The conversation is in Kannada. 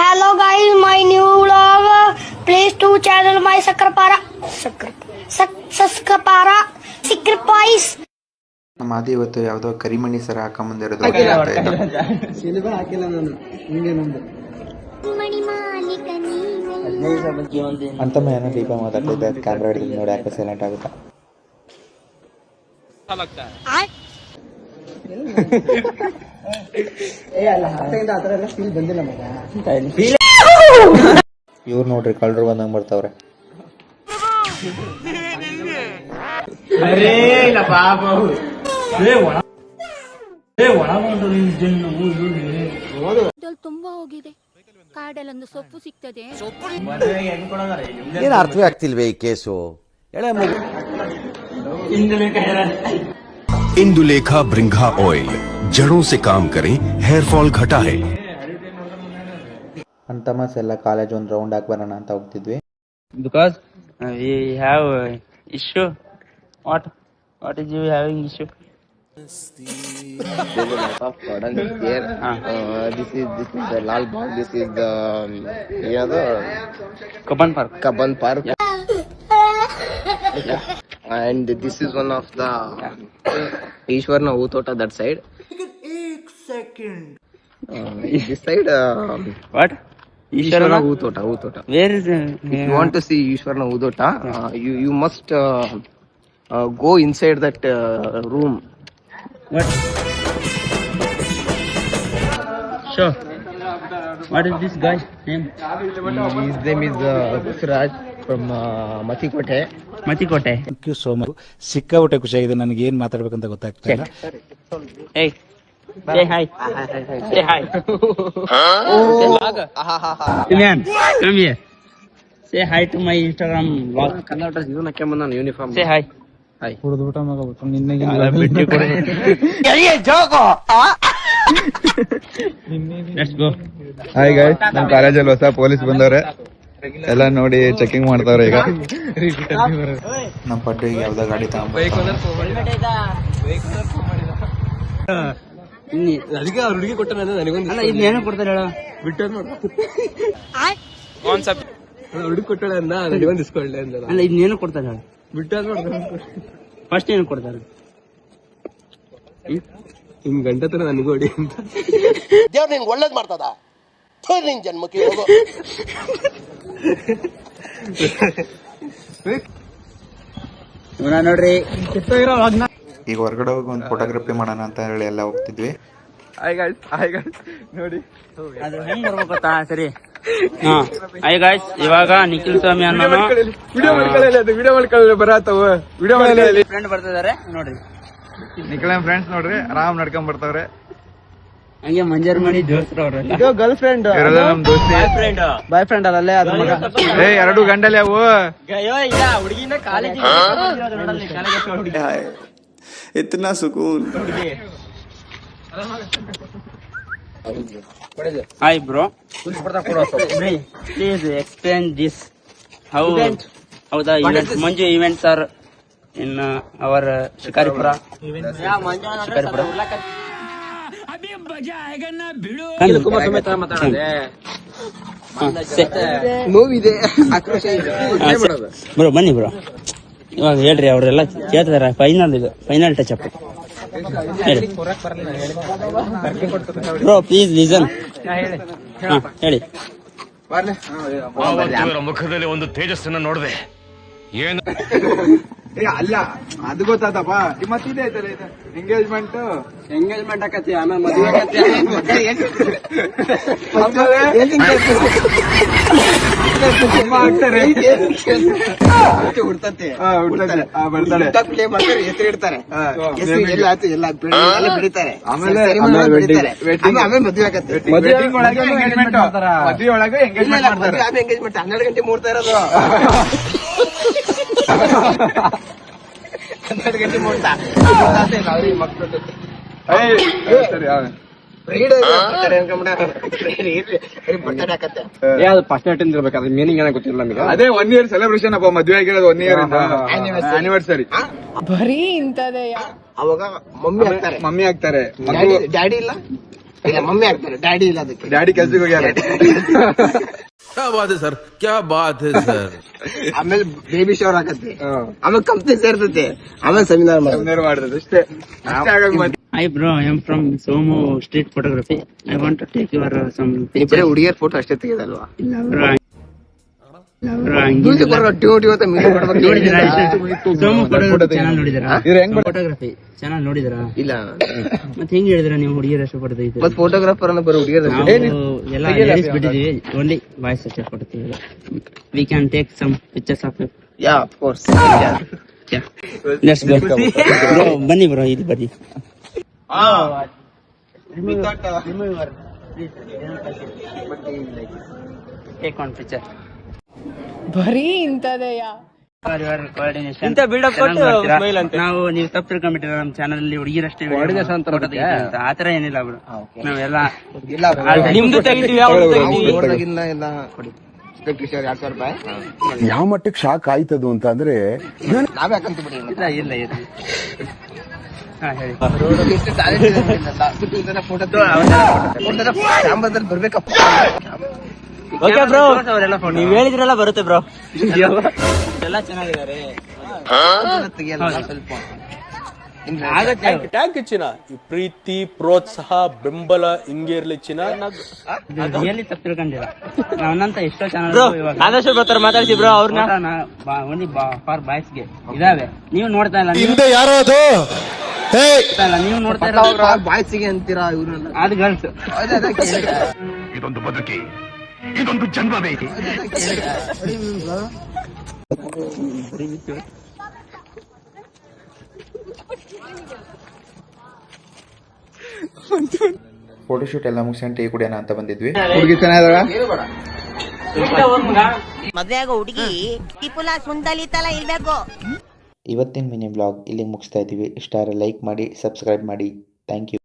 Hello guys, my new vlog. Please to channel my Sakrapara. Sakrapara. Sacrifice. ನಮ್ಮ ಆದಿ ಇವತ್ತು ಯಾವುದೋ ಕರಿಮಣಿ ಸರ ಹಾಕೊಂಬಂದಿರೋದು ಅಂತಮ್ಮ ಏನೋ ದೀಪ ಮಾತಾಡ್ತಿದ್ದೆ ಕ್ಯಾಮ್ರಾ ಹಿಡಿದು ನೋಡಿ ಯಾಕೆ ಸೈಲೆಂಟ್ ಆಗುತ್ತಾ ಇವ್ರು ನೋಡ್ರಿ ಕಳ್ಳರು ಬಂದಂಗ್ ಬರ್ತಾವ್ರೆ. ತುಂಬಾ ಹೋಗಿದೆ ಕಾಡಲ್ಲೊಂದು ಸೊಪ್ಪು ಸಿಗ್ತದೆ. ಏನು ಅರ್ಥವೇ ಆಗ್ತಿಲ್ವೇ ಈ ಕೇಸು? इंदुलेखा ब्रिंघा ऑयल जड़ों से काम करें, हेयर फॉल घटा है. ಅಂತಮಸ್ ಎಲ್ಲ ಕಾಲೇಜ್ ಒಂದು ರೌಂಡ್ ಹಾಕಿ ಬರೋಣ ಅಂತ ಹೋಗ್ತಿದ್ವಿ. Because we have issue. What is you having issue? There's a lot of gardens here. This is the Lal Bagh. This is the the Kaban Park. Yeah. And this is one of the Ishwarna Utota that side. This side. What? Ishwarna Utota. Where is If you want to see Ishwarna Utota, you must go inside that room. What? Sure. What is this guy's name? His name is Suraj from Matikote. Matikote. Thank you so much. ಸಿಕ್ಕಾಬಿಟ್ಟೆ ಖುಷಿಯಾಗಿದೆ. ನನಗೆ ಏನ್ ಮಾತಾಡ್ಬೇಕಂತ ಗೊತ್ತಾಗ್ತಾ ಇಲ್ಲ. Hey. Say hi. Say hi. Man, come here. Say hi to my Instagram vlog. Kannada ಜೀವನಕ್ಕೆ ಬಂದ ಯೂನಿಫಾರ್ಮ್. Say hi. Hi. ಹುಡುದು ಬಿಟ್ಟ ಮಗ ಬಿಟ್ಟು ನಿನ್ನೆ Let's go. ಹಾಯ್ ಗೈಸ್, ನಮ್ಮ ಕಾಲೇಜಲ್ಲಿ ಹೊಸ ಪೊಲೀಸ್ ಬಂದವ್ರೆ. ಎಲ್ಲ ನೋಡಿ ಚೆಕಿಂಗ್ ಮಾಡ್ತಾವ್ರೆ ಈಗ. ನಮ್ಮ ಪಡ್ಡಿಗೆ ಯಾವ್ದೋ ಗಾಡಿ ಅದಕ್ಕೆ ಅವ್ರ ಹುಡುಗಿ ಕೊಟ್ಟ ನನಗೊಂದು ಅಲ್ಲ ಇಲ್ಲಿ ಏನೋ ಕೊಡ್ತಾರೆ ಹೇಳ ಬಿಟ್ಟು ಹುಡುಗಿ ಕೊಟ್ಟಾಳೆ ಅಂದ ನನಗೊಂದು ಇಸ್ಕೊಳ್ಳೆ ಅಂದ. ಅಲ್ಲ ಇನ್ನೇನು ಕೊಡ್ತಾರೆ ಹೇಳ ಬಿಟ್ಟು ಫಸ್ಟ್ ಏನು ಕೊಡ್ತಾರೆ ನಿಮ್ ಗಂಟ ತರ ನನಗೂ ಹೊಡಿ ಅಂತ. ದೇವ್ರ ನಿನ್ಗೆ ಒಳ್ಳೇದ್ ಮಾಡ್ತದ ನಿನ್ ಜನ್ಮಕ್ಕೆ ಹೋಗೋ. ನೋಡ್ರಿ ಈಗ ಹೊರಗಡೆ ಹೋಗಿ ಒಂದು ಫೋಟೋಗ್ರಫಿ ಮಾಡೋಣ ಅಂತ ಹೇಳಿ ಎಲ್ಲ ಹೋಗ್ತಿದ್ವಿ. ನೋಡಿ ಅದು ಹೆಂಗ್ ಬರ್ಬೇಕು ಗೊತ್ತಾ? ಸರಿ ಹಾಯ್ ಗಾಯ್ಸ್, ಇವಾಗ ನಿಖಿಲ್ ಸ್ವಾಮಿ ಅನ್ನೋ ವಿಡಿಯೋ ಮಾಡ್ಕೊಳ್ಳಿ ಬರತ್ತವ ವಿಡಿಯೋ ಮಾಡ್ಕೊಳ್ಳಿ. ಫ್ರೆಂಡ್ ಬರ್ತಿದಾರೆ ನೋಡ್ರಿ. ನಿಖಿಲ್ ಫ್ರೆಂಡ್ಸ್ ನೋಡ್ರಿ ಆರಾಮ್ ನಡ್ಕೊಂಡ್ ಬರ್ತಾವ್ರೆ. ಹಂಗೆ ಮಂಜರ್ ಮಣಿ ಜೋಸ್ರು ಅವ್ರಲ್ಲ. ಇದು ಗರ್ಲ್ ಫ್ರೆಂಡ್ ನಮ್ ದೋಸ್ತಿ ಬಾಯ್ ಫ್ರೆಂಡ್ ಅಲ್ಲೇ ಅದು ಮಗ. ಎರಡು ಗಂಡಲ್ಲಿ ಅವು ಹುಡುಗಿನ ಕಾಲೇಜಿಗೆ ಇತ್ನಾ ಸುಕೂನ್. Hi bro, please explain this how the events, Manju events are in our Shikaripura. Kumar ಸಮೇತ ಮಾತಾಡೋದೆ ನೋವಿದೆ, ಆಕ್ರೋಶ ಇದೆ. ಬ್ರೋ ಬನ್ನಿ ಬ್ರೋ, ಇವಾಗ ಹೇಳ್ರಿ. ಅವರೆಲ್ಲ ಕೇಳ್ತಿದಾರೆ. ಫೈನಲ್ ಇದು ಫೈನಲ್ ಟಚ್ ಅಪ್ ಹೇಳಿ ಬ್ರೋ, ಪ್ಲೀಸ್ ಲೀಸನ್. ಹೇಳಿ. ಮುಖದಲ್ಲಿ ಒಂದು ತೇಜಸ್ಸನ್ನ ನೋಡಿದೆ. ಏನು ಅಲ್ಲ ಅದು ಗೊತ್ತಾತಪ್ಪ. ಮತ್ತಿದೆ ಎಂಗೇಜ್ಮೆಂಟ್ ಆಕತಿ ಆಮೇಲೆ ಮದುವೆ ಹುಡ್ತತೆ ಪ್ಲೇ ಮಾಡ್ತಾರೆ, ಹೆಸರು ಇಡ್ತಾರೆ, ಎಲ್ಲ ಬೆಳಿತಾರೆ, ಆಮೇಲೆ ಮದುವೆ ಆಗತ್ತೆ. ಮದುವೆ ಒಳಗೆ ಎಂಗೇಜ್ಮೆಂಟ್, ಎಂಗೇಜ್ಮೆಂಟ್ 12 ಗಂಟೆ ಮೂಡ್ತಾ ಇರೋದು. 12 ಗಂಟೆ ಮೂಡ್ತಾ ಅವ್ರಿಗೆ ಮಕ್ಕಳು ಫಸ್ಟ್ ನೈಟ್ ಇರ್ಬೇಕಾದ್ರೆ ಮೀನಿಂಗ್ ಏನೋ ಗೊತ್ತಿಲ್ಲ ನಮಗೆ. ಅದೇ 1 year ಸೆಲೆಬ್ರೇಷನ್ ಅಪ್ಪ. ಮದ್ವೆ ಆಗಿರೋದು 1 year ಆನಿವರ್ಸರಿ. ಬರೀ ಇಂತದೇ. ಅವಾಗ ಮಮ್ಮಿ ಆಗ್ತಾರೆ, ಡ್ಯಾಡಿ ಇಲ್ಲ. ಇಲ್ಲ ಮಮ್ಮಿ ಆಗ್ತಾರೆ, ಡ್ಯಾಡಿ ಇಲ್ಲ ಅದಕ್ಕೆ. ಡ್ಯಾಡಿ ಕೆಲ್ಸಕ್ಕೆ ಹೋಗ್ಯಾರ. क्या बात है सर, क्या बात है सर. ಆಮೇಲೆ ಬೇಬಿ ಶವರ್ ಆಗತ್ತೆ, ಆಮೇಲೆ ಕಂಪ್ನಿ ಸೇರ್ತೈತೆ, ಆಮೇಲೆ ಸೆಮಿನಾರ್ ಮಾಡ್ತದೆ ಅಷ್ಟೇ. Hi bro, I am from Somo Street Photography. I want to take your some ಬರೀ pictures. ಹುಡುಗಿಯರ್ ಫೋಟೋ ಅಷ್ಟೇ ತೆಗೆದಲ್ವಾ? ಇಲ್ಲ bro, ಹಂಗಿಲ್ಲ. ನೋಡಿದಿರಾ ಸೋಮು ಫೋಟೋಗ್ರಫಿ ಚಾನಲ್ ನೋಡಿದಿರಾ? ಇವ್ರು ಹೆಂಗ್ ಫೋಟೋಗ್ರಫಿ ಚಾನಲ್ ನೋಡಿದಿರಾ? ಇಲ್ಲ. ಮತ್ತೆ ಹೆಂಗ್ ಹೇಳಿದ್ರ ನೀವು ಹುಡುಗಿಯರ ಅಷ್ಟು ಫೋಟೋ ತೆಗಿತೀರಾ? ಮತ್ ಫೋಟೋಗ್ರಾಫರ್ ಅನ್ನ ಬರೋ ಹುಡುಗಿಯರ್ ನಾವು ಎಲ್ಲ ಲೇಡೀಸ್ ಬಿಟ್ಟಿದೀವಿ, ಓನ್ಲಿ ಬಾಯ್ಸ್ ಅಷ್ಟೇ ಫೋಟೋ ತೆಗಿಯೋದು. We can take some pictures of you. Yeah of course. Let's go bro, ಬನ್ನಿ ಬ್ರೋ, ಇಲ್ಲಿ ಬನ್ನಿ. Take one picture. ಬರೀ ಇಂಥದೆಯಾ? ಇಂತ ಬಿಲ್ಡಪ್ ಕೊಟ್ಟು ಸ್ಮೈಲ್ ಅಂತ ನಾವು ನೀವು ತಪ್ಪು ತಿಳ್ಕೊಂಡ್ಬಿಟ್ಟಿರ. ನಮ್ಮ ಚಾನಲ್ ಅಲ್ಲಿ ಹುಡುಗಿರಷ್ಟೇ ಆತರ ಏನಿಲ್ಲ ಬ್ರೋ, ನಾವೆಲ್ಲ ನಿಮ್ದು ತೆಗಿತೀವಿ. ಎಲ್ಲ ಕೊಡಿ 2000 ರೂಪಾಯಿ. ಯಾವ ಮಟ್ಟಕ್ಕೆ ಶಾಕ್ ಆಯ್ತದು ಅಂತ ಅಂದ್ರೆ ನಾವೇ ಹಾಕಂತ ಬಿಡಿ. ಇಲ್ಲ ಹಾ ಹೇಳಿ. ಎಷ್ಟು talent ಇದೆ ಗೊತ್ತಿಲ್ಲ. ಫೋಟೋ ಕ್ಯಾಮ್ರಾದಲ್ಲಿ ಬರ್ಬೇಕಪ್ಪ. ಓಕೆ ಬ್ರೋ, ನೀವ್ ಹೇಳಿದ್ರೆಲ್ಲ ಬರುತ್ತೆ ಬ್ರೋ. ಎಲ್ಲ ಚೆನ್ನಾಗಿದ್ದಾರೆ. ತೆಗಿಯಲ್ಲ ಸ್ವಲ್ಪ ಟ್ಯಾಂಕ್ ಚಿನ್ನ, ಈ ಪ್ರೀತಿ ಪ್ರೋತ್ಸಾಹ ಬೆಂಬಲ ಹಿಂಗೆ ಇರ್ಲಿ ಚಿನ್ನ. ರಿಯಲಿ ತಪ್ಪು ತಿಳ್ಕೊಂಡಿರ. ನನ್ನಂತ ಎಷ್ಟೋ ಚಾನಲ್ ಆದಷ್ಟು ಬರ್ತಾರೆ ಮಾತಾಡ್ಸಿ ಬ್ರೋ. ಅವ್ರನ್ನ ಓನ್ಲಿ ಫಾರ್ ಬಾಯ್ಸ್ಗೆ ಇದಾವೆ. ನೀವು ನೋಡ್ತಾ ಇಲ್ಲ, ಹಿಂದೆ ಯಾರೋ ಅದು ನೀವು ನೋಡ್ತಾ ಇಲ್ಲ. ಬಾಯ್ಸಿಗೆ ಅಂತೀರಾ ಇವ್ರನ್ನ? ಅದು ಗರ್ಲ್ಸ್. ಇದೊಂದು ಬದುಕಿ, ಇದೊಂದು ಜನ್ಮವೇ. ಫೋಟೋಶೂಟ್ ಎಲ್ಲ ಮುಗಿಸ್ಕೊಂಡು ಟೀ ಕುಡಿಯೋಣ ಅಂತ ಬಂದಿದ್ವಿ. ಹುಡುಗಿ ಚೆನ್ನಾಗಿದಾಳ? ಮದ್ವೆ ಆಗೋ ಹುಡುಗಿ ಟಿಪುಲ ಸುಂದಲಿ ತರ ಇರ್ಬೇಕು. ಇವತ್ತಿನ ಮಿನಿ ಬ್ಲಾಗ್ ಇಲ್ಲಿಗೆ ಮುಗಿಸ್ತಾ ಇದ್ದೀವಿ. ಇಷ್ಟ ಲೈಕ್ ಮಾಡಿ, ಸಬ್ಸ್ಕ್ರೈಬ್ ಮಾಡಿ. Thank you.